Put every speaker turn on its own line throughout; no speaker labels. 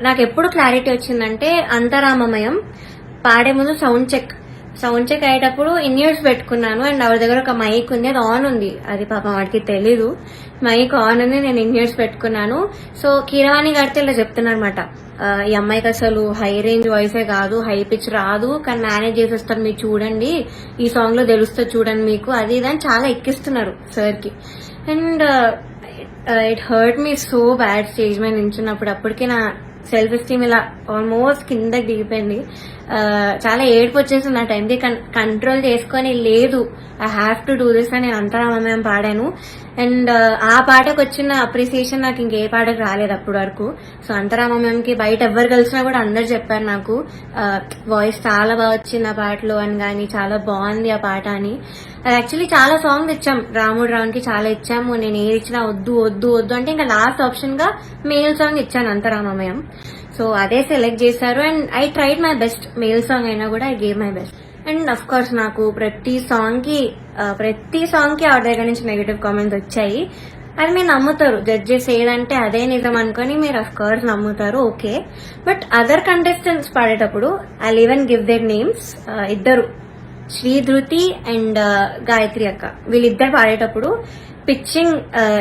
నాకు ఎప్పుడు క్లారిటీ వచ్చిందంటే అంతరామమయం పాడే ముందు సౌండ్ చెక్ అయ్యేటప్పుడు ఇన్ ఇయర్స్ పెట్టుకున్నాను. అండ్ ఆవిడ దగ్గర ఒక మైక్ ఉంది, అది ఆన్ ఉంది. అది పాపం వాడికి తెలీదు, మైక్ ఆన్ ఉంది, నేను ఇన్ ఇయర్స్ పెట్టుకున్నాను. సో కీరవాణి గారితో ఇలా చెప్తున్నారనమాట, ఈ అమ్మాయికి అసలు హై రేంజ్ వాయిసే కాదు, హై పిచ్ రాదు, కానీ మేనేజ్ చేసేస్తారు, మీరు చూడండి, ఈ సాంగ్ లో తెలుస్తుంది చూడండి మీకు, అది ఇదని చాలా ఎక్కిస్తున్నారు సార్ కి. And it hurt me so bad stage మీద నించున్నప్పుడు. అప్పటికే నా సెల్ఫ్ ఎస్టీమ్ ఇలా ఆల్మోస్ట్ కిందకి దిగిపోయింది. చాలా ఏడుపు వచ్చేసింది ఆ టైంకి. కంట్రోల్ చేసుకొని లేదు, I have to do this అని నేను అంతరామమయం పాడాను. అండ్ ఆ పాటకు వచ్చిన అప్రిసియేషన్ నాకు ఇంకే పాటకు రాలేదు అప్పటి వరకు. సో అంతరామమయంకి బయట ఎవరు కలిసినా కూడా అందరు చెప్పారు నాకు వాయిస్ చాలా బాగా వచ్చింది ఆ పాటలో అని, కానీ చాలా బాగుంది ఆ పాట అని. అది యాక్చువల్లీ చాలా సాంగ్స్ ఇచ్చాం, రాముడు రావునికి చాలా ఇచ్చాము. నేను ఏది ఇచ్చినా వద్దు వద్దు వద్దు అంటే ఇంకా లాస్ట్ ఆప్షన్ గా మేల్ సాంగ్ ఇచ్చాను అంతరామమయం. సో అదే సెలెక్ట్ చేశారు. And I tried my best, male song అయినా కూడా I gave my best. And of course నాకు ప్రతి సాంగ్ కి ఆవిడ దగ్గర నుంచి నెగటివ్ కామెంట్స్ వచ్చాయి. అది మీరు నమ్ముతారు, జడ్జెస్ ఏదంటే అదే నిజం అనుకుని మీరు అఫ్ కోర్స్ నమ్ముతారు, ఓకే. బట్ అదర్ కంటెస్టెంట్స్ పాడేటప్పుడు I even give their names. ఇద్దరు, శ్రీధృతి అండ్ గాయత్రి అక్క, వీళ్ళిద్దరు పాడేటప్పుడు పిచ్చింగ్,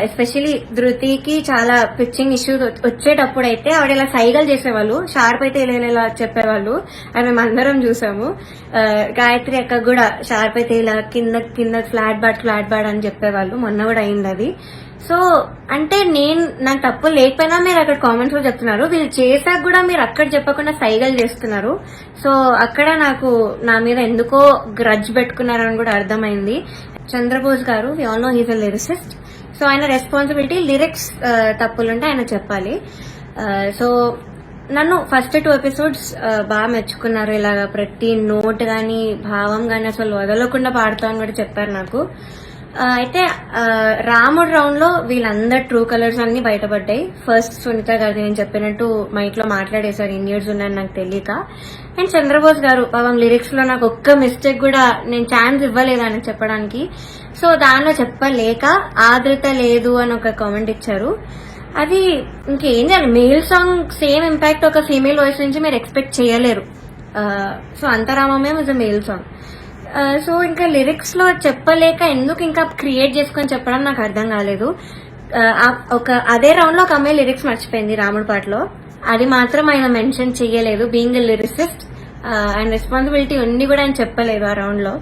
ఎస్పెషలీ ధృతికి చాలా పిచ్చింగ్ ఇష్యూస్ వచ్చేటప్పుడు అయితే ఆవిడ ఇలా సైగలు చేసేవాళ్ళు, షార్ప్ అయితే ఇలా చెప్పేవాళ్ళు, అది మేము అందరం చూసాము. గాయత్రి అక్క కూడా షార్ప్ అయితే ఇలా కింద ఫ్లాట్ బాడ్ అని చెప్పేవాళ్ళు, మొన్న కూడా అయింది అది. సో అంటే నాకు తప్పు లేకపోయినా మీరు అక్కడ కామెంట్స్ లో చెప్తున్నారు, వీళ్ళు చేశాక కూడా మీరు అక్కడ చెప్పకుండా సైగలు చేస్తున్నారు. సో అక్కడ నాకు నా మీద ఎందుకో గ్రడ్జ్ పెట్టుకున్నారని కూడా అర్థమైంది. చంద్రబోస్ గారు, we all know he's a lyricist. So ఆయన రెస్పాన్సిబిలిటీ, లిరిక్స్ తప్పులుంటే ఆయన చెప్పాలి. సో నన్ను ఫస్ట్ 2 ఎపిసోడ్స్ బాగా మెచ్చుకున్నారు. ఇలాగా ప్రతి నోట్ గాని భావం గాని అసలు వదలకుండా పాడుతామని కూడా చెప్పారు నాకు. అయితే రాముడు రౌండ్ లో వీళ్ళందరు ట్రూ కలర్స్ అన్ని బయటపడ్డాయి. ఫస్ట్ సునీత గారు నేను చెప్పినట్టు మైక్ లో మాట్లాడేశారు, ఇన్ ఇయర్స్ ఉన్నాయని నాకు తెలియక. అండ్ చంద్రబోస్ గారు పాపం లిరిక్స్ లో నాకు ఒక్క మిస్టేక్ కూడా నేను ఛాన్స్ ఇవ్వలేదు ఆయన చెప్పడానికి. సో దానిలో చెప్పలేక ఆదృత లేదు అని ఒక కామెంట్ ఇచ్చారు. అది ఇంకేం చేయాలి, మేల్ సాంగ్ సేమ్ ఇంపాక్ట్ ఒక ఫీమేల్ వాయిస్ నుంచి మీరు ఎక్స్పెక్ట్ చేయలేరు. So Antharamamayam is a male song. So ఇంకా లిరిక్స్ లో చెప్పలేక ఎందుకు ఇంకా క్రియేట్ చేసుకొని చెప్పడం నాకు అర్థం కాలేదు. అదే రౌండ్ లో ఒక అమ్మాయి లిరిక్స్ మర్చిపోయింది రాముడి పాటలో, అది మాత్రం ఆయన మెన్షన్ చెయ్యలేదు. బీయింగ్ ఎ లిరిసిస్ట్ ఆయన రెస్పాన్సిబిలిటీ ఉంది కూడా ఆయన చెప్పలేదు ఆ రౌండ్ లో.